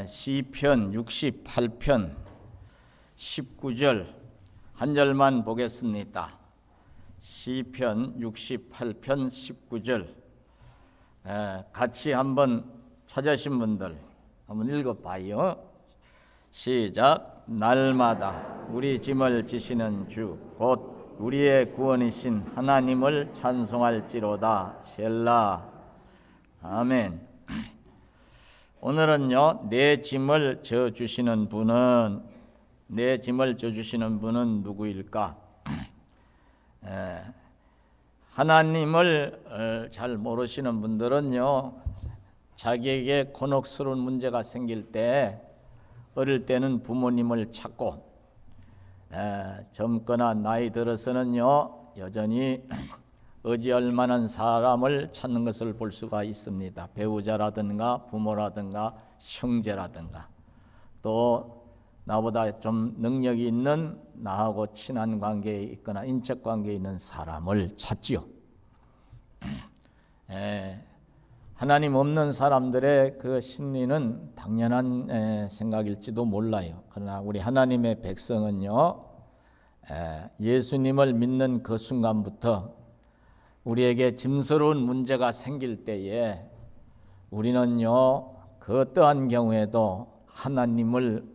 시편 68편 19절 한 절만 보겠습니다. 시편 68편 19절 같이 한번 찾으신 분들 한번 읽어봐요. 시작. 날마다 우리 짐을 지시는 주 곧 우리의 구원이신 하나님을 찬송할지로다. 셀라. 아멘. 오늘은요, 내 짐을 져주시는 분은 누구일까? 하나님을 잘 모르시는 분들은요, 자기에게 곤혹스러운 문제가 생길 때 어릴 때는 부모님을 찾고 젊거나 나이 들어서는요, 여전히 의지할 만한 사람을 찾는 것을 볼 수가 있습니다. 배우자라든가 부모라든가 형제라든가 또 나보다 좀 능력이 있는 나하고 친한 관계에 있거나 인적 관계에 있는 사람을 찾지요. 하나님 없는 사람들의 그 심리는 당연한 생각일지도 몰라요. 그러나 우리 하나님의 백성은요, 예수님을 믿는 그 순간부터 우리에게 짐스러운 문제가 생길 때에 우리는요, 그 어떠한 경우에도 하나님을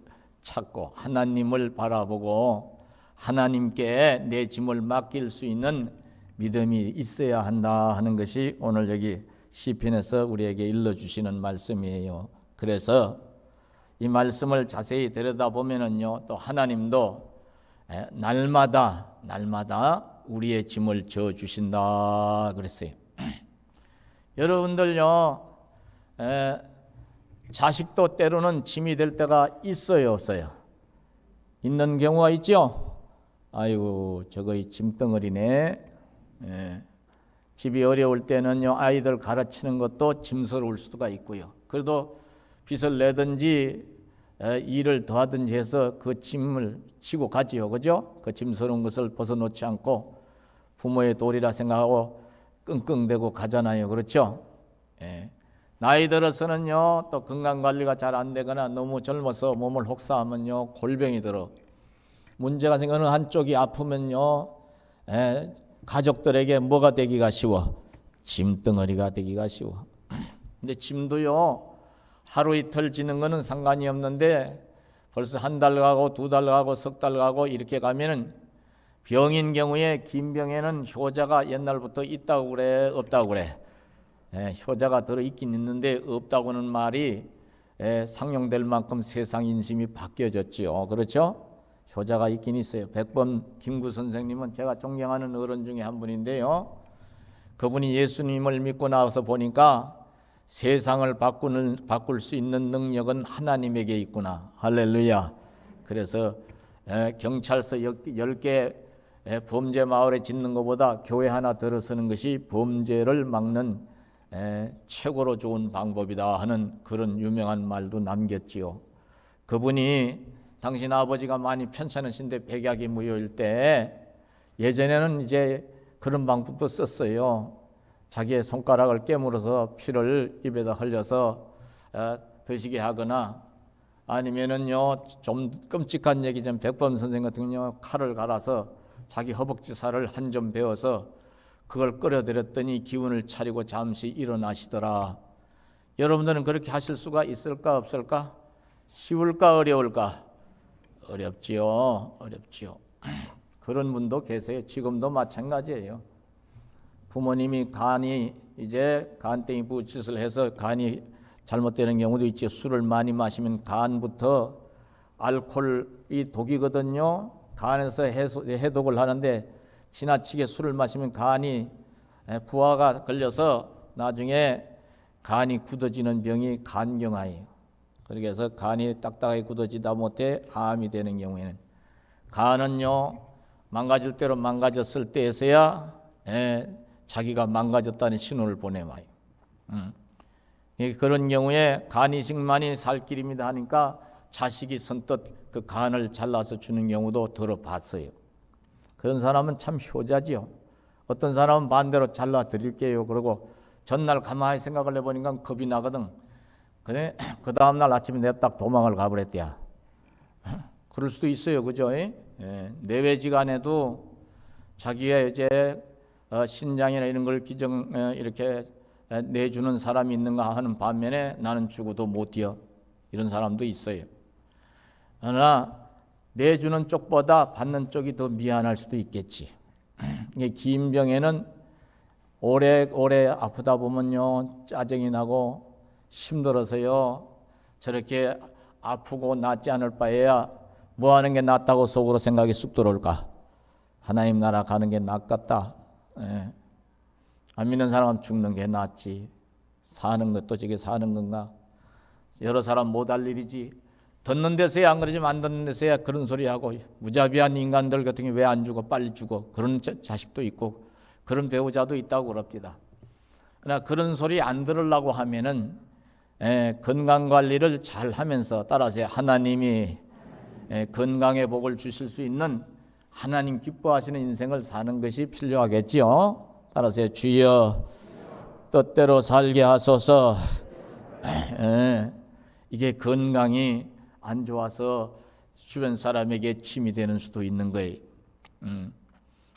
찾고 하나님을 바라보고 하나님께 내 짐을 맡길 수 있는 믿음이 있어야 한다 하는 것이 오늘 여기 시편에서 우리에게 일러주시는 말씀이에요. 그래서 이 말씀을 자세히 들여다보면은요, 또 하나님도 날마다 우리의 짐을 져주신다 그랬어요. 여러분들요, 자식도 때로는 짐이 될 때가 있어요, 없어요? 있는 경우가 있죠. 아이고, 저거 짐덩어리네. 집이 어려울 때는요, 아이들 가르치는 것도 짐스러울 수가 있고요. 그래도 빚을 내든지 일을 더 하든지 해서 그 짐을 지고 가지요, 그죠? 그 짐스러운 것을 벗어놓지 않고 부모의 도리라 생각하고 끙끙대고 가잖아요, 그렇죠? 나이 들어서는요, 또 건강관리가 잘 안 되거나 너무 젊어서 몸을 혹사하면요, 골병이 들어. 문제가 생기는 한쪽이 아프면요, 가족들에게 뭐가 되기가 쉬워? 짐덩어리가 되기가 쉬워. 근데 짐도요, 하루 이틀 지는 거는 상관이 없는데 벌써 한 달 가고 두 달 가고 석 달 가고 이렇게 가면은 병인 경우에 긴 병에는 효자가 옛날부터 있다고 그래, 없다고 그래. 효자가 들어 있긴 있는데 없다고는 말이 상용될 만큼 세상 인심이 바뀌어졌지요. 그렇죠? 효자가 있긴 있어요. 백범 김구 선생님은 제가 존경하는 어른 중에 한 분인데요. 그분이 예수님을 믿고 나와서 보니까 세상을 바꿀 수 있는 능력은 하나님에게 있구나. 할렐루야. 그래서 경찰서 10개 범죄 마을에 짓는 것보다 교회 하나 들어서는 것이 범죄를 막는 최고로 좋은 방법이다 하는 그런 유명한 말도 남겼지요. 그분이 당신 아버지가 많이 편찮으신데 백약이 무효일 때 예전에는 이제 그런 방법도 썼어요. 자기의 손가락을 깨물어서 피를 입에다 흘려서 드시게 하거나 아니면은요, 좀 끔찍한 얘기 좀 백범 선생 같은 경우 칼을 갈아서 자기 허벅지 살을 한 점 베어서 그걸 끓여드렸더니 기운을 차리고 잠시 일어나시더라. 여러분들은 그렇게 하실 수가 있을까 없을까? 쉬울까 어려울까? 어렵지요. 그런 분도 계세요. 지금도 마찬가지예요. 부모님이 간이 이제 간땡이 부짓을 해서 간이 잘못되는 경우도 있지. 술을 많이 마시면 간부터 알코올이 독이거든요. 간에서 해독을 하는데 지나치게 술을 마시면 간이 부하가 걸려서 나중에 간이 굳어지는 병이 간경화예요. 그래서 간이 딱딱하게 굳어지다 못해 암이 되는 경우에는 간은요, 망가질 대로 망가졌을 때에서야 자기가 망가졌다는 신호를 보내와요. 그런 경우에 간이식만이 살 길입니다 하니까 자식이 선뜻 그 간을 잘라서 주는 경우도 들어봤어요. 그런 사람은 참 효자지요. 어떤 사람은 반대로 잘라 드릴게요. 그러고 전날 가만히 생각을 해보니까 겁이 나거든. 근데 그 다음날 아침에 내가 딱 도망을 가버렸대야. 그럴 수도 있어요, 그죠? 예? 내외지간에도 자기가 이제 신장이나 이런 걸 이렇게 내주는 사람이 있는가 하는 반면에 나는 죽어도 못 뛰어, 이런 사람도 있어요. 그러나 내주는 쪽보다 받는 쪽이 더 미안할 수도 있겠지. 긴 병에는 오래 아프다 보면요 짜증이 나고 힘들어서요 저렇게 아프고 낫지 않을 바에야 뭐 하는 게 낫다고 속으로 생각이 쑥 들어올까? 하나님 나라 가는 게 낫겠다. 안 믿는 사람은 죽는 게 낫지. 사는 것도 저게 사는 건가? 여러 사람 못할 일이지. 듣는 데서야 안 그러지만 안 듣는 데서야 그런 소리 하고, 무자비한 인간들 같은 게 왜 안 죽어? 빨리 죽어. 그런 자식도 있고 그런 배우자도 있다고 그럽니다. 그러나 그런 소리 안 들으려고 하면은 건강 관리를 잘 하면서, 따라서 하나님이 건강의 복을 주실 수 있는 하나님 기뻐하시는 인생을 사는 것이 필요하겠지요. 따라서 주여 뜻대로 살게 하소서. 이게 건강이 안 좋아서 주변 사람에게 침이 되는 수도 있는 거예요.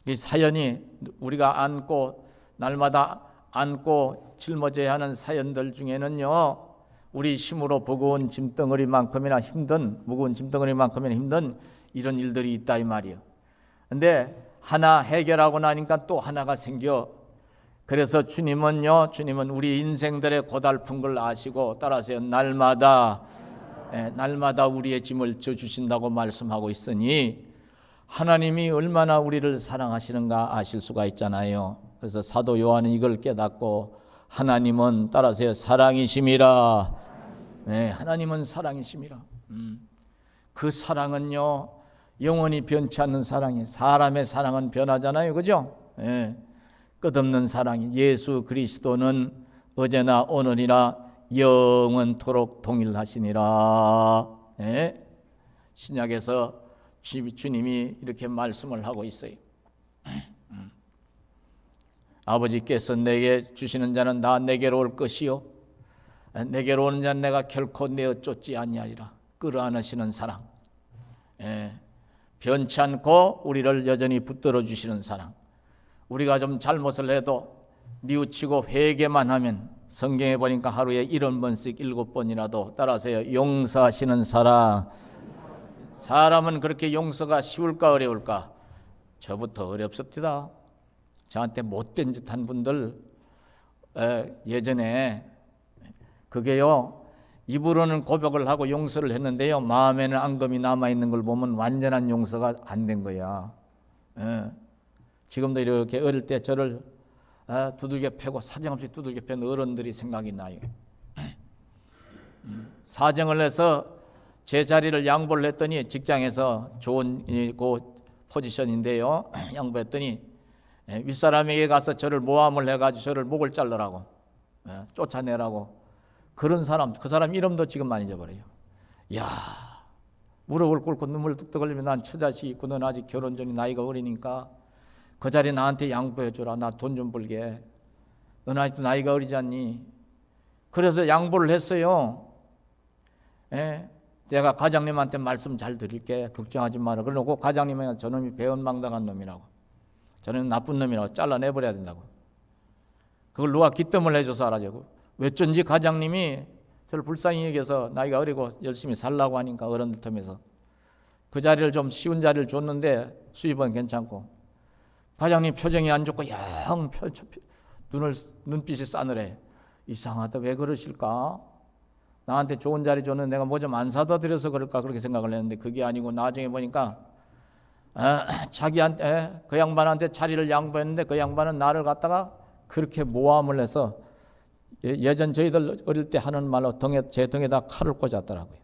이 사연이 우리가 안고 날마다 안고 짊어져야 하는 사연들 중에는요, 우리 힘으로 무거운 짐덩어리만큼이나 힘든 이런 일들이 있다 이 말이에요. 근데 하나 해결하고 나니까 또 하나가 생겨. 그래서 주님은 우리 인생들의 고달픈 걸 아시고, 따라서 날마다 우리의 짐을 져주신다고 말씀하고 있으니 하나님이 얼마나 우리를 사랑하시는가 아실 수가 있잖아요. 그래서 사도 요한은 이걸 깨닫고, 하나님은 따라서 사랑이심이라. 하나님은 사랑이심이라. 그 사랑은요 영원히 변치 않는 사랑이에요. 사람의 사랑은 변하잖아요, 그죠? 끝없는 사랑이, 예수 그리스도는 어제나 오늘이나 영원토록 동일하시니라. 신약에서 주님이 이렇게 말씀을 하고 있어요. 아버지께서 내게 주시는 자는 다 내게로 올 것이요 내게로 오는 자는 내가 결코 내어 쫓지 아니하리라. 끌어안으시는 사랑, 변치 않고 우리를 여전히 붙들어 주시는 사랑. 우리가 좀 잘못을 해도 뉘우치고 회개만 하면, 성경에 보니까 하루에 70번씩 7번이라도 따라서 용서하시는 사랑. 사람은 그렇게 용서가 쉬울까 어려울까? 저부터 어렵습니다. 저한테 못된 짓 한 분들 예전에 그게요 입으로는 고백을 하고 용서를 했는데요 마음에는 앙금이 남아있는 걸 보면 완전한 용서가 안 된 거야. 지금도 이렇게 어릴 때 저를 두들겨 패고 사정없이 두들겨 팬 어른들이 생각이 나요. 사정을 해서 제 자리를 양보를 했더니, 직장에서 좋은 그 포지션인데요 양보했더니 윗사람에게 가서 저를 모함을 해가지고 저를 목을 자르라고, 쫓아내라고. 그런 사람, 그 사람 이름도 지금 안 잊어버려요. 야, 무릎을 꿇고 눈물 뚝뚝 흘리면 난 처자식이 있고 넌 아직 결혼 전이 나이가 어리니까 그 자리에 나한테 양보해 주라. 나 돈 좀 벌게. 넌 아직도 나이가 어리지 않니? 그래서 양보를 했어요. 내가 과장님한테 말씀 잘 드릴게. 걱정하지 마라. 그러고 과장님은 저놈이 배은망당한 놈이라고, 저는 나쁜 놈이라고 잘라내버려야 된다고. 그걸 누가 기뜸을 해줘서 알아주고, 어쩐지 과장님이 저를 불쌍히 여겨서 나이가 어리고 열심히 살라고 하니까 어른들 틈에서 그 자리를 좀 쉬운 자리를 줬는데 수입은 괜찮고, 과장님 표정이 안 좋고 영 눈빛이 싸늘해. 이상하다, 왜 그러실까? 나한테 좋은 자리 줬는데 내가 뭐 좀 안 사다 드려서 그럴까, 그렇게 생각을 했는데 그게 아니고, 나중에 보니까 자기한테, 그 양반한테 자리를 양보했는데 그 양반은 나를 갖다가 그렇게 모함을 해서 예전 저희들 어릴 때 하는 말로 제 등에다 칼을 꽂았더라고요.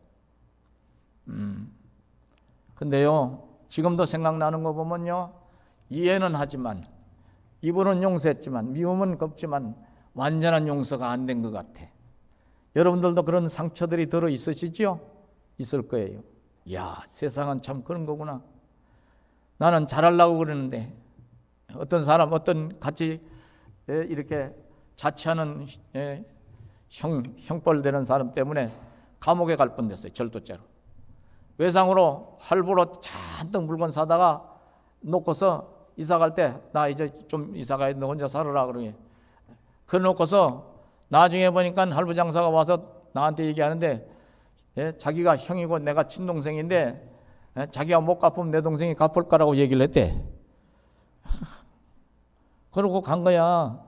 근데요 지금도 생각나는 거 보면요, 이해는 하지만, 입으로는 용서했지만 미움은 없지만 완전한 용서가 안 된 것 같아. 여러분들도 그런 상처들이 들어 있으시죠? 있을 거예요. 야, 세상은 참 그런 거구나. 나는 잘하려고 그러는데 어떤 사람, 어떤 같이 이렇게 자취하는 형벌 되는 사람 때문에 감옥에 갈 뻔됐어요. 절도죄로. 외상으로 할부로 잔뜩 물건 사다가 놓고서 이사 갈 때 나 이제 좀 이사 가야 너 혼자 살아라 그러니 그래 놓고서 나중에 보니까 할부 장사가 와서 나한테 얘기하는데 자기가 형이고 내가 친동생인데 자기가 못 갚으면 내 동생이 갚을 거라고 얘기를 했대. 그러고 간 거야.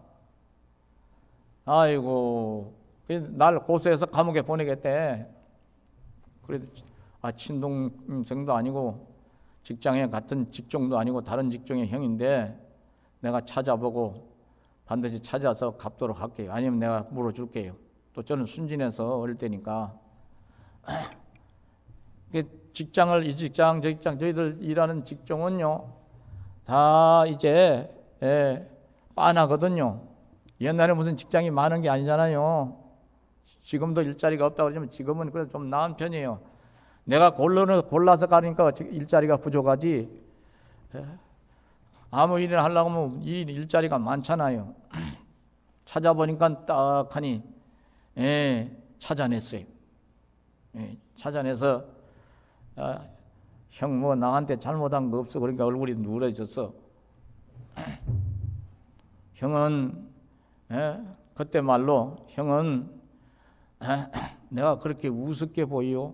아이고 날 고소해서 감옥에 보내겠대. 그래도 친동생도 아니고 직장에 같은 직종도 아니고 다른 직종의 형인데 내가 찾아보고 반드시 찾아서 갚도록 할게요. 아니면 내가 물어줄게요. 또 저는 순진해서 어릴 때니까 직장을 이 직장 저 직장 저희들 일하는 직종은요 다 이제 빤하거든요. 옛날에 무슨 직장이 많은 게 아니잖아요. 지금도 일자리가 없다고 그러지만 지금은 그래도 좀 나은 편이에요. 내가 골라서 가니까 일자리가 부족하지. 아무 일이나 하려고 하면 일자리가 많잖아요. 찾아보니까 딱하니 찾아냈어요. 찾아내서 형 뭐 나한테 잘못한 거 없어. 그러니까 얼굴이 누래졌어. 형은 그때 말로 형은 내가 그렇게 우습게 보여?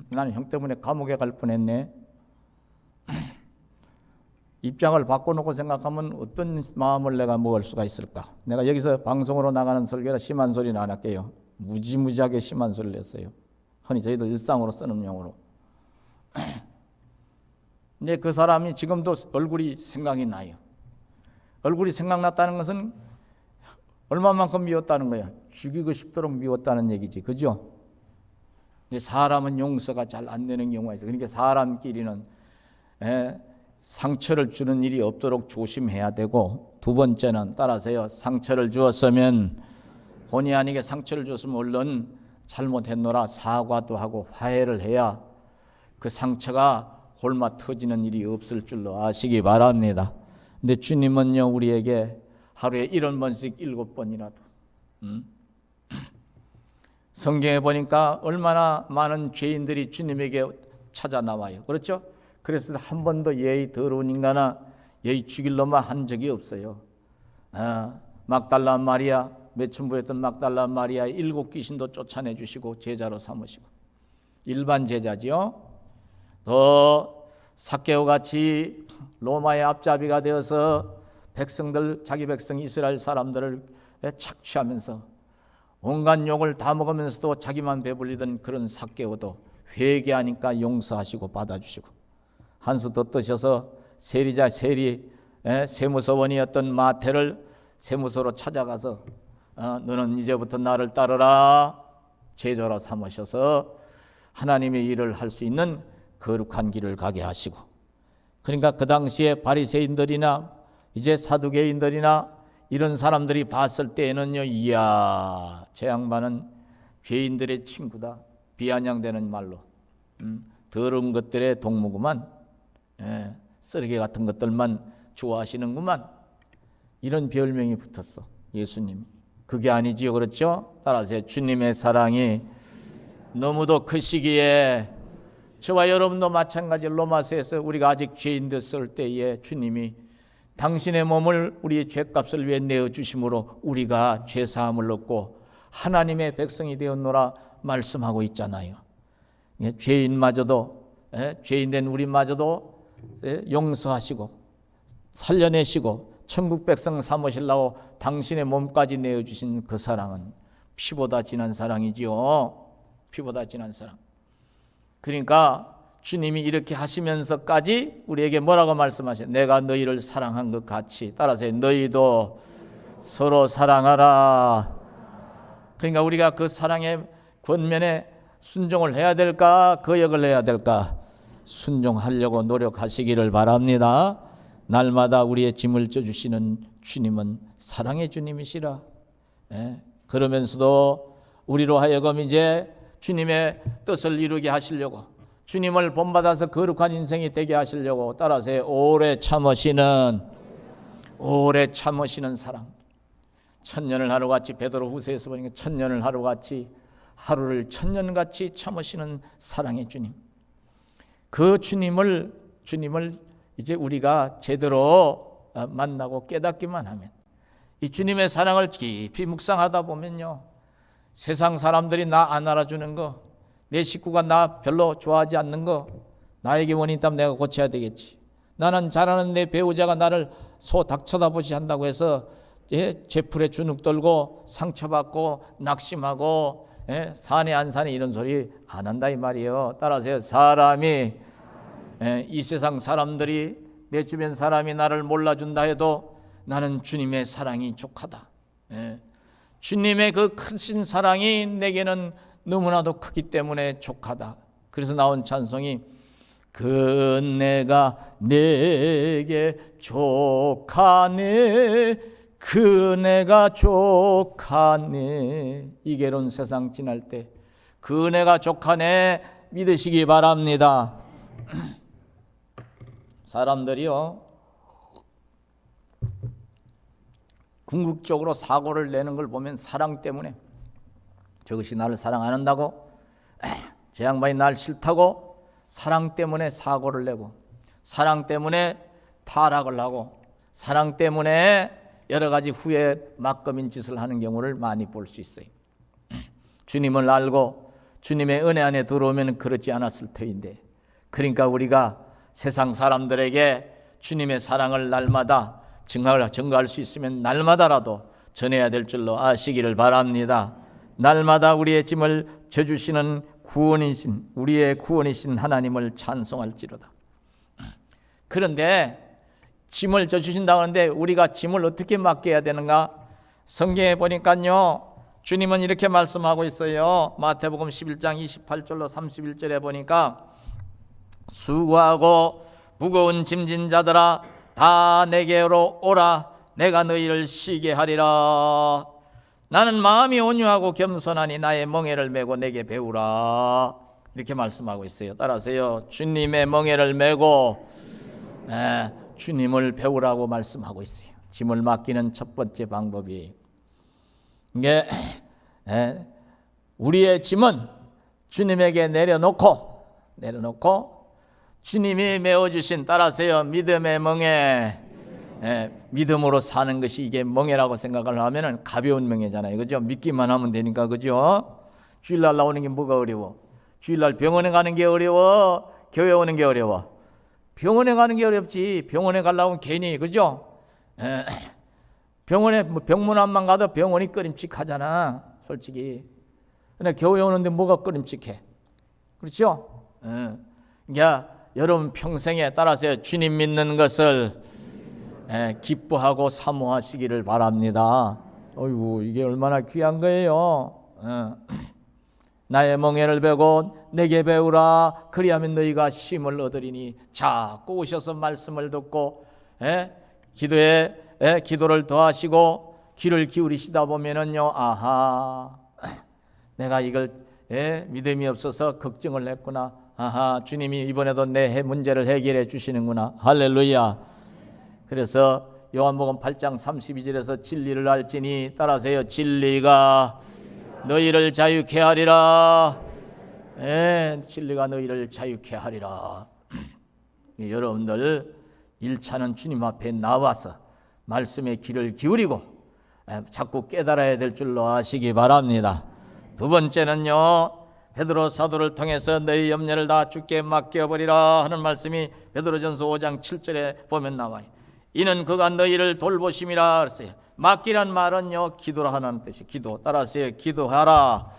나는 형 때문에 감옥에 갈 뻔했네. 입장을 바꿔놓고 생각하면 어떤 마음을 내가 먹을 수가 있을까? 내가 여기서 방송으로 나가는 설교라 심한 소리는 안 할게요. 무지무지하게 심한 소리를 했어요. 흔히 저희들 일상으로 쓰는 용어로. 근데 그 사람이 지금도 얼굴이 생각이 나요. 얼굴이 생각났다는 것은 얼마만큼 미웠다는 거야. 죽이고 싶도록 미웠다는 얘기지. 그죠? 사람은 용서가 잘 안 되는 경우가 있어요. 그러니까 사람끼리는 상처를 주는 일이 없도록 조심해야 되고, 두 번째는 따라서요. 상처를 주었으면 본의 아니게 상처를 줬으면 얼른 잘못했노라 사과도 하고 화해를 해야 그 상처가 골마 터지는 일이 없을 줄로 아시기 바랍니다. 근데 주님은요 우리에게 하루에 1번씩 7번이라도 성경에 보니까 얼마나 많은 죄인들이 주님에게 찾아 나와요. 그렇죠? 그래서 한 번도 예의 더러운 인간아 예의 죽일로만 한 적이 없어요. 막달라 마리아, 매춘부였던 막달라 마리아 7 귀신도 쫓아내 주시고 제자로 삼으시고 일반 제자지요. 또 삭개오 같이 로마의 앞잡이가 되어서 백성들 자기 백성 이스라엘 사람들을 착취하면서 온갖 욕을 다 먹으면서도 자기만 배불리던 그런 삭개오도 회개하니까 용서하시고 받아주시고 한 수 더 뜨셔서 세리자 세무서원이었던 마태를 세무서로 찾아가서 너는 이제부터 나를 따르라 제자로 삼으셔서 하나님의 일을 할 수 있는 거룩한 길을 가게 하시고 그러니까 그 당시에 바리새인들이나 이제 사두개인들이나 이런 사람들이 봤을 때에는요 이야 저 양반은 죄인들의 친구다 비아냥되는 말로 더러운 것들의 동무구만 쓰레기 같은 것들만 좋아하시는구만 이런 별명이 붙었어 예수님이. 그게 아니지요. 그렇죠? 따라서 주님의 사랑이 너무도 크시기에 저와 여러분도 마찬가지로 로마서에서 우리가 아직 죄인 됐을 때에 주님이 당신의 몸을 우리의 죄값을 위해 내어주심으로 우리가 죄사함을 얻고 하나님의 백성이 되었노라 말씀하고 있잖아요. 죄인마저도 죄인된 우리마저도 용서하시고 살려내시고 천국 백성 삼으시려고 당신의 몸까지 내어주신 그 사랑은 피보다 진한 사랑이지요. 피보다 진한 사랑. 그러니까 주님이 이렇게 하시면서까지 우리에게 뭐라고 말씀하셔요? 내가 너희를 사랑한 것 같이 따라서 너희도 서로 사랑하라. 그러니까 우리가 그 사랑의 권면에 순종을 해야 될까? 거역을 해야 될까? 순종하려고 노력하시기를 바랍니다. 날마다 우리의 짐을 져주시는 주님은 사랑의 주님이시라. 그러면서도 우리로 하여금 이제 주님의 뜻을 이루게 하시려고 주님을 본받아서 거룩한 인생이 되게 하시려고 따라서 오래 참으시는 사랑. 천년을 하루같이, 베드로후서에서 보니까 천년을 하루같이, 하루를 천년같이 참으시는 사랑의 주님, 그 주님을 이제 우리가 제대로 만나고 깨닫기만 하면, 이 주님의 사랑을 깊이 묵상하다 보면요, 세상 사람들이 나 안 알아주는 거, 내 식구가 나 별로 좋아하지 않는 거, 나에게 원인 있다면 내가 고쳐야 되겠지. 나는 잘하는 내 배우자가 나를 소 닭 쳐다보지 한다고 해서 제풀에 주눅 들고 상처받고 낙심하고 사네 안 사네 이런 소리 안 한다 이 말이에요. 따라서 사람이 이 세상 사람들이, 내 주변 사람이 나를 몰라준다 해도 나는 주님의 사랑이 족하다. 주님의 그 크신 사랑이 내게는 너무나도 크기 때문에 족하다. 그래서 나온 찬송이 그네가 내게 족하네, 그네가 족하네. 이괴로운 세상 지날 때 그네가 족하네 믿으시기 바랍니다. 사람들이요, 궁극적으로 사고를 내는 걸 보면 사랑 때문에, 저것이 나를 사랑 안 한다고, 저 양반이 날 싫다고 사랑 때문에 사고를 내고, 사랑 때문에 타락을 하고, 사랑 때문에 여러 가지 후에 막금인 짓을 하는 경우를 많이 볼 수 있어요. 주님을 알고 주님의 은혜 안에 들어오면 그렇지 않았을 터인데, 그러니까 우리가 세상 사람들에게 주님의 사랑을 날마다 증거할 수 있으면 날마다라도 전해야 될 줄로 아시기를 바랍니다. 날마다 우리의 짐을 져주시는 구원이신, 우리의 구원이신 하나님을 찬송할지로다. 그런데 짐을 져주신다고 하는데 우리가 짐을 어떻게 맡겨야 되는가? 성경에 보니까요, 주님은 이렇게 말씀하고 있어요. 마태복음 11장 28절로 31절에 보니까 수고하고 무거운 짐진 자들아 다 내게로 오라, 내가 너희를 쉬게 하리라. 나는 마음이 온유하고 겸손하니 나의 멍에를 메고 내게 배우라. 이렇게 말씀하고 있어요. 따라서요, 주님의 멍에를 메고 주님을 배우라고 말씀하고 있어요. 짐을 맡기는 첫 번째 방법이, 이게 우리의 짐은 주님에게 내려놓고 주님이 메어주신, 따라서요, 믿음의 멍에, 믿음으로 사는 것이 이게 멍에라고 생각을 하면은 가벼운 멍에잖아요. 그죠? 믿기만 하면 되니까, 그죠? 주일날 나오는 게 뭐가 어려워? 주일날 병원에 가는 게 어려워? 교회 오는 게 어려워? 병원에 가는 게 어렵지. 병원에 가려면 괜히, 그죠? 병원에 병문안만 가도 병원이 꺼림칙하잖아, 솔직히. 근데 교회 오는데 뭐가 꺼림칙해? 그렇죠? 그러니까 여러분 평생에 따라서 주님 믿는 것을 기뻐하고 사모하시기를 바랍니다. 어이구, 이게 얼마나 귀한 거예요. 나의 멍에를 베고 내게 배우라, 그리하면 너희가 쉼을 얻으리니. 자꾸 오셔서 말씀을 듣고 기도를 더하시고 귀를 기울이시다 보면은요, 아하, 내가 이걸 믿음이 없어서 걱정을 했구나. 아하, 주님이 이번에도 내 문제를 해결해 주시는구나. 할렐루야. 그래서 요한복음 8장 32절에서 진리를 알지니, 따라서요, 진리가 너희를 자유케 하리라. 진리가 너희를 자유케 하리라. 여러분들 1차는 주님 앞에 나와서 말씀에 귀를 기울이고 자꾸 깨달아야 될 줄로 아시기 바랍니다. 두 번째는요, 베드로 사도를 통해서 너희 염려를 다 주께 맡겨버리라 하는 말씀이 베드로전서 5장 7절에 보면 나와요. 이는 그가 너희를 돌보심이라 그랬어요. 맡기란 말은요, 기도라 하는 뜻이, 기도. 따라서요, 기도하라.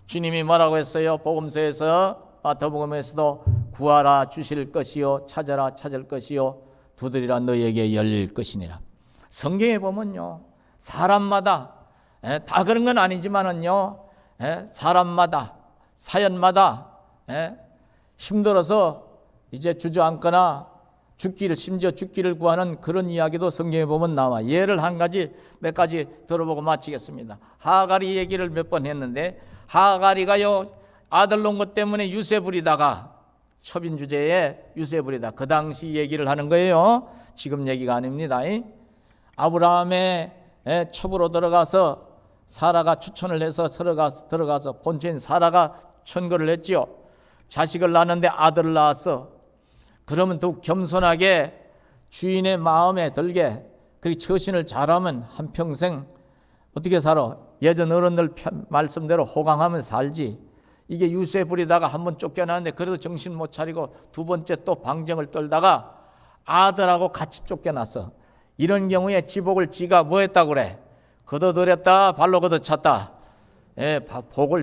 주님이 뭐라고 했어요? 복음서에서, 마태복음에서도 구하라 주실 것이요, 찾아라 찾을 것이요, 두드리라 너희에게 열릴 것이니라. 성경에 보면요, 사람마다 다 그런 건 아니지만은요, 사람마다 사연마다 힘들어서 이제 주저앉거나 심지어 죽기를 구하는 그런 이야기도 성경에 보면 나와. 예를 몇 가지 들어보고 마치겠습니다. 하갈이 얘기를 몇 번 했는데, 하갈이가요, 아들 놓은 것 때문에 유세 부리다가, 첩인 주제에 유세 부리다, 그 당시 얘기를 하는 거예요. 지금 얘기가 아닙니다. 아브라함의 첩으로 들어가서 사라가 추천을 해서 들어가서 본처인 사라가 천거를 했지요. 자식을 낳았는데 아들을 낳았어. 그러면 더욱 겸손하게 주인의 마음에 들게 그리고 처신을 잘하면 한평생 어떻게 살아? 예전 어른들 말씀대로 호강하면 살지. 이게 유세 부리다가 한번 쫓겨나는데 그래도 정신 못 차리고 두 번째 또 방정을 떨다가 아들하고 같이 쫓겨났어. 이런 경우에 지복을 지가 뭐 했다고 그래? 걷어들였다, 발로 걷어찼다.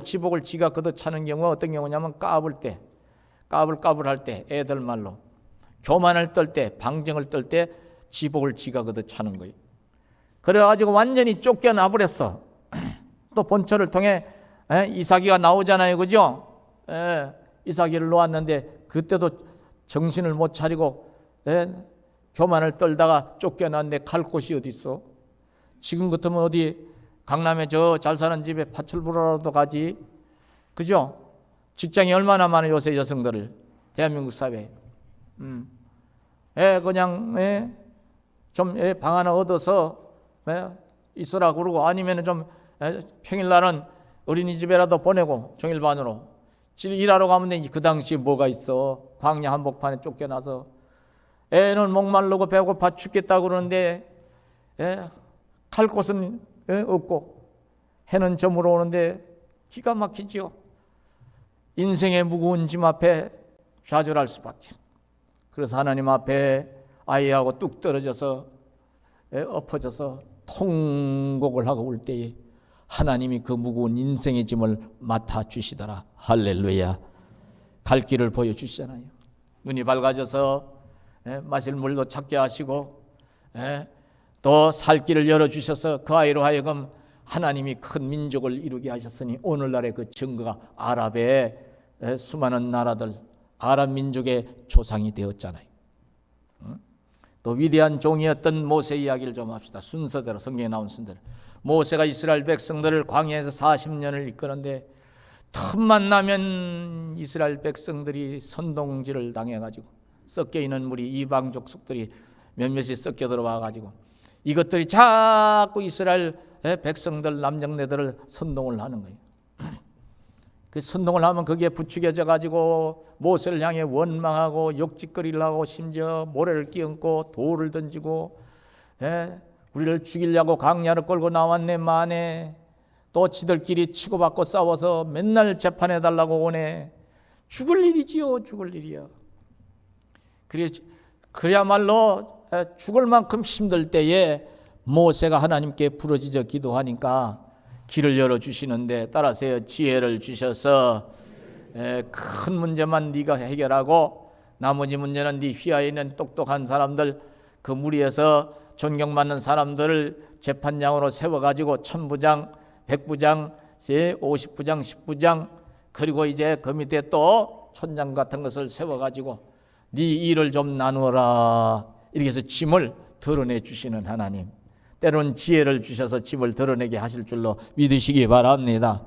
지복을 지가 걷어차는 경우가 어떤 경우냐면 까불할 때 애들 말로 교만을 떨 때, 방정을 떨 때 지복을 지가 걷어차는 거예요. 그래가지고 완전히 쫓겨나 버렸어. 또 본처를 통해 이삭이가 나오잖아요, 그죠? 이삭이를 놓았는데 그때도 정신을 못 차리고 교만을 떨다가 쫓겨났는데 갈 곳이 어디 있어? 지금 같으면 어디 강남에 저 잘 사는 집에 밭을 보러라도 가지, 그죠? 직장이 얼마나 많아요 요새 여성들을 대한민국 사회에. 그냥 좀 방 하나 얻어서 있으라 그러고 아니면 좀 평일날은 어린이집에라도 보내고 종일반으로 일하러 가면 그 당시에 뭐가 있어? 광야 한복판에 쫓겨나서 애는 목마르고 배고파 죽겠다고 그러는데 갈 곳은 없고 해는 저물어 오는데 기가 막히지요. 인생의 무거운 짐 앞에 좌절할 수밖에. 그래서 하나님 앞에 아이하고 뚝 떨어져서 엎어져서 통곡을 하고 올 때에 하나님이 그 무거운 인생의 짐을 맡아주시더라. 할렐루야. 갈 길을 보여주시잖아요. 눈이 밝아져서 마실 물도 찾게 하시고 또 살 길을 열어주셔서 그 아이로 하여금 하나님이 큰 민족을 이루게 하셨으니 오늘날의 그 증거가 아랍의 수많은 나라들 아랍 민족의 조상이 되었잖아요. 또 위대한 종이었던 모세 이야기를 좀 합시다. 순서대로 성경에 나온 순서대로 모세가 이스라엘 백성들을 광야에서 40년을 이끄는데 틈만 나면 이스라엘 백성들이 선동질을 당해가지고 섞여 있는 물이 이방 족속들이 몇몇이 섞여 들어와가지고 이것들이 자꾸 이스라엘 백성들 남정네들을 선동을 하는 거예요. 그 선동을 하면 거기에 부추겨져 가지고 모세를 향해 원망하고 욕짓거리를 하고 심지어 모래를 끼얹고 돌을 던지고 우리를 죽이려고 강야를 끌고 나왔네 마네. 또 지들끼리 치고받고 싸워서 맨날 재판해달라고 오네. 죽을 일이지요. 죽을 일이요. 그래야말로 죽을 만큼 힘들 때에 모세가 하나님께 부르짖어 기도하니까 길을 열어주시는데 따라서 지혜를 주셔서 큰 문제만 네가 해결하고 나머지 문제는 네 휘하에 있는 똑똑한 사람들 그 무리에서 존경받는 사람들을 재판장으로 세워가지고 1000부장, 100부장, 50부장, 10부장 그리고 이제 그 밑에 또 촌장 같은 것을 세워가지고 네 일을 좀 나누어라 이렇게 해서 짐을 드러내 주시는 하나님 때로는 지혜를 주셔서 짐을 드러내게 하실 줄로 믿으시기 바랍니다.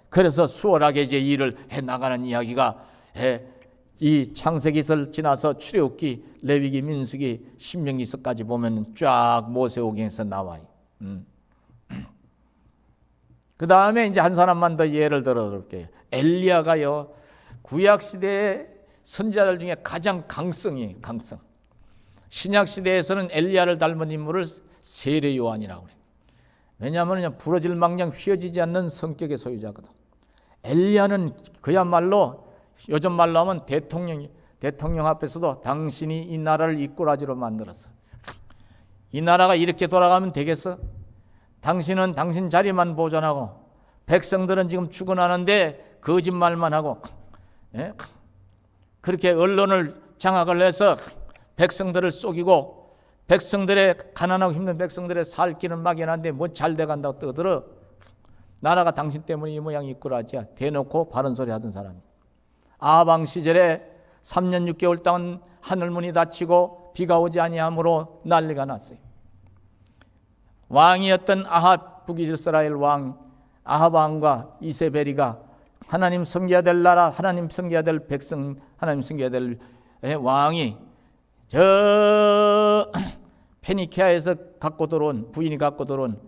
그래서 수월하게 이제 일을 해나가는 이야기가 이 창세기를 지나서 출애굽기, 레위기, 민수기, 신명기서까지 보면 쫙 모세오경에서 나와요. 그 다음에 이제 한 사람만 더 예를 들어볼게요. 엘리야가요 구약시대의 선지자들 중에 가장 강성이에요. 강성. 신약시대에서는 엘리야를 닮은 인물을 세례 요한이라고 해요. 왜냐하면 부러질 망정 휘어지지 않는 성격의 소유자거든. 엘리야는 그야말로 요즘 말로 하면 대통령 앞에서도 당신이 이 나라를 이꾸라지로 만들었어. 이 나라가 이렇게 돌아가면 되겠어? 당신은 당신 자리만 보존하고 백성들은 지금 죽어나는데 거짓말만 하고 그렇게 언론을 장악을 해서 백성들을 속이고 백성들의 가난하고 힘든 백성들의 살 길은 막연한데 뭐 잘 돼간다고 떠들어. 나라가 당신 때문에 이 모양이 이꾸라지야. 대놓고 바른 소리 하던 사람이. 아방 시절에 3년 6개월 동안 하늘문이 닫히고 비가 오지 아니하므로 난리가 났어요. 왕이었던 아합 북이스라엘 왕 아합 왕과 이세벨이가 하나님 섬겨야 될 나라, 하나님 섬겨야 될 백성, 하나님 섬겨야 될 왕이 저 페니키아에서 갖고 들어온, 부인이 갖고 들어온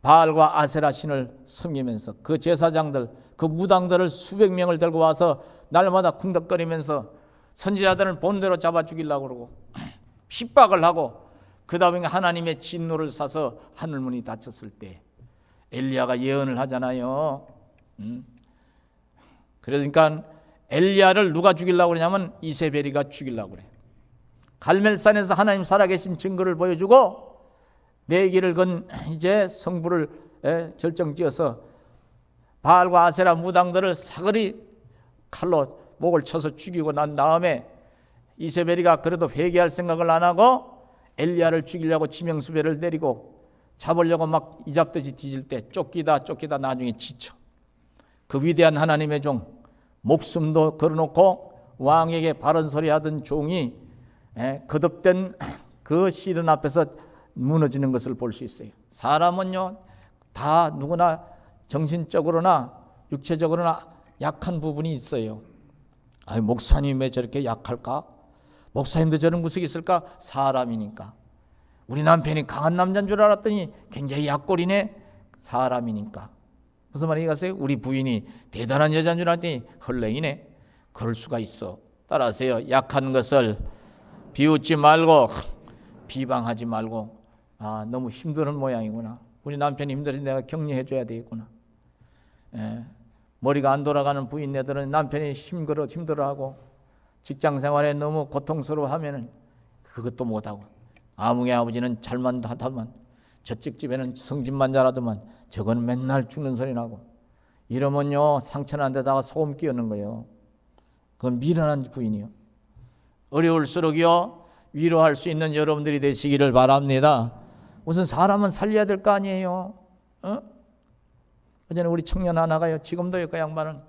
바알과 아세라 신을 섬기면서 그 제사장들, 그 무당들을 수백 명을 들고 와서 날마다 쿵덕거리면서 선지자들을 본대로 잡아 죽이려고 그러고 핍박을 하고, 그 다음에 하나님의 진노를 사서 하늘문이 닫혔을 때 엘리야가 예언을 하잖아요. 그러니까 엘리야를 누가 죽이려고 그러냐면 이세벨이가 죽이려고 그래. 갈멜산에서 하나님 살아계신 증거를 보여주고 내 길을 건 이제 성부를 결정지어서 바알과 아세라 무당들을 사거리 칼로 목을 쳐서 죽이고 난 다음에 이세벨이가 그래도 회개할 생각을 안 하고 엘리야를 죽이려고 지명수배를 내리고 잡으려고 막 이잡듯이 뒤질 때 쫓기다 나중에 지쳐. 그 위대한 하나님의 종, 목숨도 걸어놓고 왕에게 바른 소리 하던 종이 거듭된 그 시련 앞에서 무너지는 것을 볼 수 있어요. 사람은요, 다 누구나 정신적으로나 육체적으로나 약한 부분이 있어요. 목사님 왜 저렇게 약할까? 목사님도 저런 구석이 있을까? 사람이니까. 우리 남편이 강한 남자인 줄 알았더니 굉장히 약골이네. 사람이니까. 무슨 말이겠어요? 우리 부인이 대단한 여자인 줄 알았더니 헐랭이네. 그럴 수가 있어. 따라하세요. 약한 것을 비웃지 말고 비방하지 말고, 너무 힘든 모양이구나. 우리 남편이 힘들어서 내가 격려해 줘야 되겠구나. 머리가 안 돌아가는 부인네들은 남편이 힘들어하고 직장 생활에 너무 고통스러워하면은 그것도 못하고, 아무개 아버지는 잘만 하다만 저쪽 집에는 성질만 잘하더만 저거는 맨날 죽는 소리 나고, 이러면요 상처난 데다가 소금 끼얹는 거예요. 그건 미련한 부인이요. 어려울수록요 위로할 수 있는 여러분들이 되시기를 바랍니다. 우선 사람은 살려야 될 거 아니에요. 그전에 우리 청년 하나가요, 지금도요, 그 양반은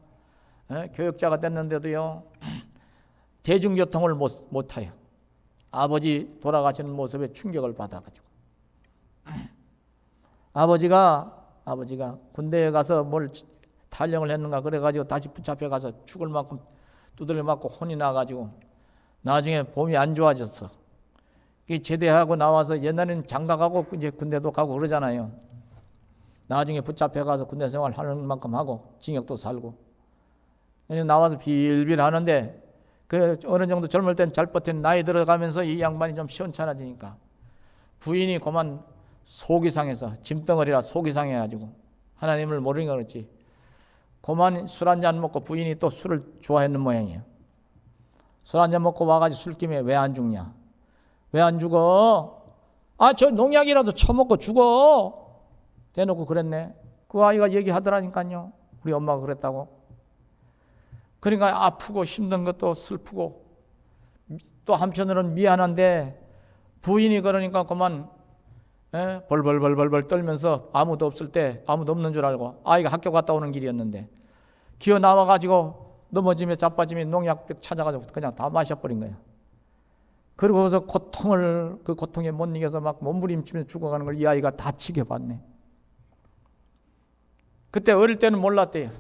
교역자가 됐는데도요 대중교통을 못 타요. 아버지 돌아가시는 모습에 충격을 받아가지고 아버지가 군대에 가서 뭘 탈영을 했는가 그래가지고 다시 붙잡혀가서 죽을 만큼 두들겨 맞고 혼이 나가지고 나중에 몸이 안 좋아졌어. 제대하고 나와서 옛날에는 장가가고 이제 군대도 가고 그러잖아요. 나중에 붙잡혀가서 군대 생활 하는 만큼 하고 징역도 살고 나와서 빌빌 하는데, 그 어느 정도 젊을 땐 잘 버틴 나이 들어가면서 이 양반이 좀 시원찮아지니까 부인이 그만 속이 상해서, 짐덩어리라 속이 상해가지고 하나님을 모르니까 그렇지, 그만 술 한잔 먹고, 부인이 또 술을 좋아했는 모양이에요. 술 한잔 먹고 와가지고 술김에 왜 안 죽냐? 왜 안 죽어? 저 농약이라도 처먹고 죽어. 대놓고 그랬네. 그 아이가 얘기하더라니까요. 우리 엄마가 그랬다고. 그러니까 아프고 힘든 것도 슬프고 또 한편으로는 미안한데, 부인이 그러니까 그만 벌벌 떨면서 아무도 없을 때, 아무도 없는 줄 알고, 아이가 학교 갔다 오는 길이었는데 기어 나와가지고 넘어지며 자빠지며 농약병 찾아가지고 그냥 다 마셔버린 거야. 그러고서 그 고통에 못 이겨서 막 몸부림치며 죽어가는 걸 이 아이가 다 지켜봤네. 그때 어릴 때는 몰랐대요.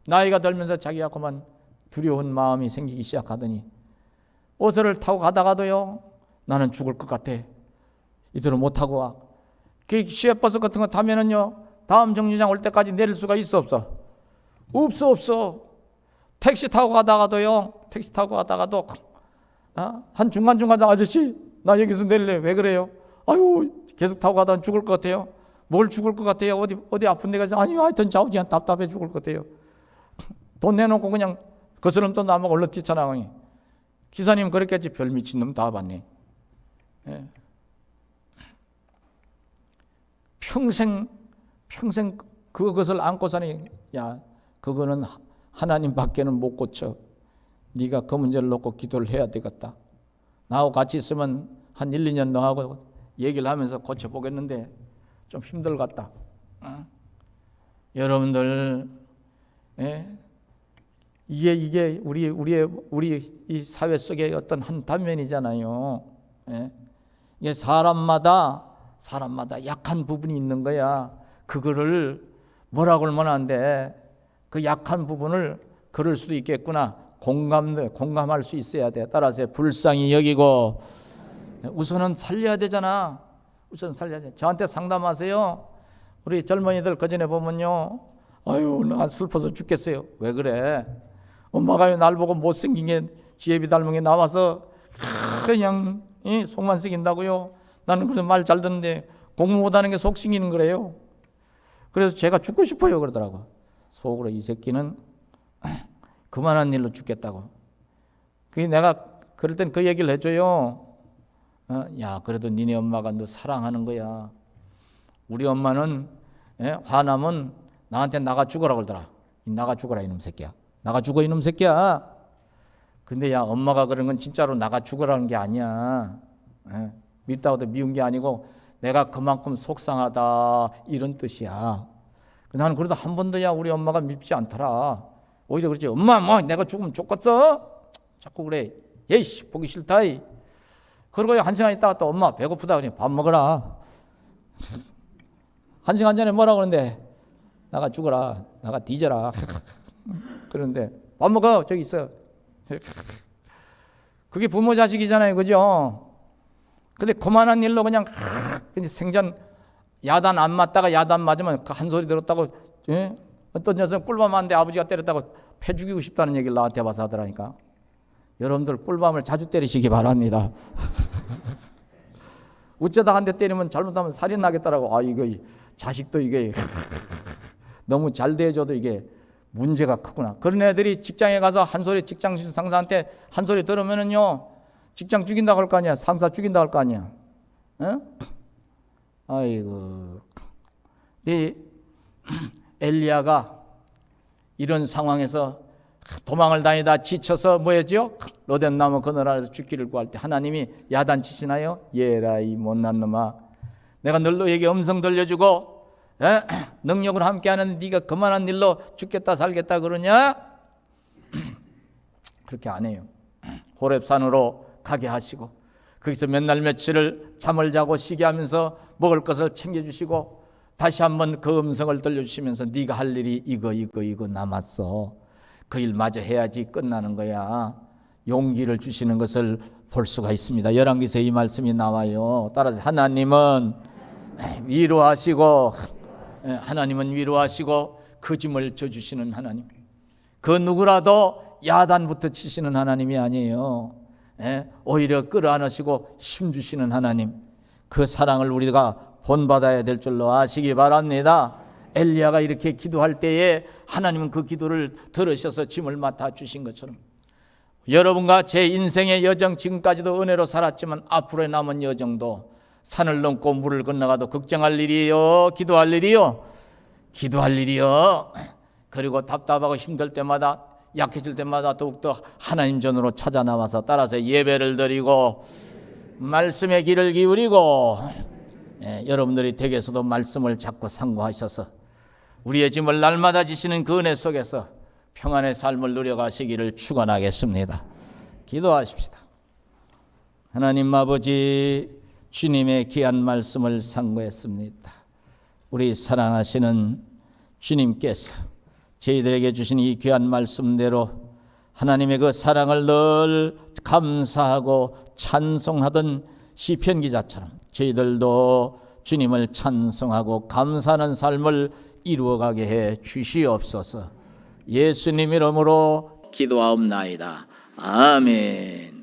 나이가 들면서 자기가 그만 두려운 마음이 생기기 시작하더니 버스를 타고 가다가도요, 나는 죽을 것 같아. 이대로 못 타고 와. 그 시외버스 같은 거 타면은요, 다음 정류장 올 때까지 내릴 수가 있어 없어? 없어. 택시 타고 가다가도 한 중간중간 아저씨 나 여기서 내릴래. 왜 그래요? 아유 계속 타고 가다가 죽을 것 같아요. 뭘 죽을 것 같아요? 어디 아픈 데가 있어? 아니요, 하여튼 좌우지간 답답해 죽을 것 같아요. 돈 내놓고 그냥 거스름돈 남하고 얼른 뛰쳐나가니. 기사님 그랬겠지. 별 미친 놈 다 봤네. 평생 그것을 안고 사니, 야 그거는 하나님 밖에는 못 고쳐. 네가 그 문제를 놓고 기도를 해야 되겠다. 나하고 같이 있으면 한 1, 2년 너하고 얘기를 하면서 고쳐보겠는데 좀 힘들겠다. 여러분들, 이게 우리 이 사회 속의 어떤 한 단면이잖아요. 이게 사람마다 약한 부분이 있는 거야. 그거를 뭐라고 하면 안 돼. 그 약한 부분을 그럴 수도 있겠구나. 공감할 수 있어야 돼. 따라서 불쌍히 여기고, 우선은 살려야 되잖아. 우선 살려야지. 저한테 상담하세요. 우리 젊은이들 그전에 보면요, 아유 나 슬퍼서 죽겠어요. 왜 그래? 엄마가 날 보고 못생긴 게 지혜비 닮은 게 나와서 그냥 속만 새긴다고요. 나는 그래서 말 잘 듣는데 공부 못하는 게 속 싱기는 거래요. 그래서 제가 죽고 싶어요 그러더라고. 속으로 이 새끼는 그만한 일로 죽겠다고. 그게 내가 그럴 땐 그 얘기를 해줘요. 야 그래도 니네 엄마가 너 사랑하는 거야. 우리 엄마는 화나면 나한테 나가 죽어라 그러더라. 나가 죽어라 이놈 새끼야. 나가 죽어 이놈 새끼야. 근데 야 엄마가 그런 건 진짜로 나가 죽으라는 게 아니야. 밉다고도 미운 게 아니고 내가 그만큼 속상하다 이런 뜻이야. 나는 그래도 한 번도 야 우리 엄마가 밉지 않더라. 오히려 그러지. 엄마 뭐 내가 죽으면 좋겠어? 자꾸 그래. 예이씨 보기 싫다. 그러고 한 시간 있다가 또 엄마 배고프다 그러니 밥 먹어라. 한 시간 전에 뭐라고 그러는데 나가 죽어라. 나가 뒤져라. 그런데 밥 먹어 저기 있어. 그게 부모 자식이잖아요. 그죠? 근데 그만한 일로 그냥 생전 야단 안 맞다가 야단 맞으면 그 한 소리 들었다고 어떤 녀석은 꿀밤한데 아버지가 때렸다고 패 죽이고 싶다는 얘기를 나한테 와서 하더라니까. 여러분들 꿀밤을 자주 때리시기 바랍니다. 어쩌다 한 대 때리면 잘못하면 살인 나겠더라고. 아 이거 자식도 이게 너무 잘 대해줘도 이게 문제가 크구나. 그런 애들이 직장에 가서 한 소리 직장 상사한테 한 소리 들으면은요 직장 죽인다고 할 거 아니야. 상사 죽인다고 할 거 아니야. 아이고. 이 엘리야가 이런 상황에서 도망을 다니다 지쳐서 뭐였죠? 로덴나무 그늘 아래서 죽기를 구할 때 하나님이 야단치시나요? 예라 이 못난 놈아, 내가 늘 너에게 음성 들려주고 능력을 함께하는 네가 그만한 일로 죽겠다 살겠다 그러냐? 그렇게 안 해요. 호렙산으로 가게 하시고 거기서 몇 날 며칠을 잠을 자고 쉬게 하면서 먹을 것을 챙겨주시고 다시 한번 그 음성을 들려주시면서 네가 할 일이 이거 남았어. 그 일 마저 해야지 끝나는 거야. 용기를 주시는 것을 볼 수가 있습니다. 열왕기서에 이 말씀이 나와요. 따라서 하나님은 위로하시고 그 짐을 져주시는 하나님. 그 누구라도 야단부터 치시는 하나님이 아니에요. 오히려 끌어안으시고 힘주시는 하나님. 그 사랑을 우리가 본받아야 될 줄로 아시기 바랍니다. 엘리야가 이렇게 기도할 때에 하나님은 그 기도를 들으셔서 짐을 맡아주신 것처럼 여러분과 제 인생의 여정, 지금까지도 은혜로 살았지만 앞으로의 남은 여정도 산을 넘고 물을 건너가도 걱정할 일이요, 기도할 일이요, 그리고 답답하고 힘들 때마다, 약해질 때마다 더욱더 하나님 전으로 찾아 나와서 따라서 예배를 드리고 말씀의 귀를 기울이고 여러분들이 댁에서도 말씀을 자꾸 상고하셔서 우리의 짐을 날마다 지시는 그 은혜 속에서 평안의 삶을 누려가시기를 축원하겠습니다. 기도하십시다. 하나님 아버지, 주님의 귀한 말씀을 상고했습니다. 우리 사랑하시는 주님께서 저희들에게 주신 이 귀한 말씀대로 하나님의 그 사랑을 늘 감사하고 찬송하던 시편 기자처럼 저희들도 주님을 찬송하고 감사하는 삶을 이루어가게 해 주시옵소서. 예수님 이름으로 기도하옵나이다. 아멘.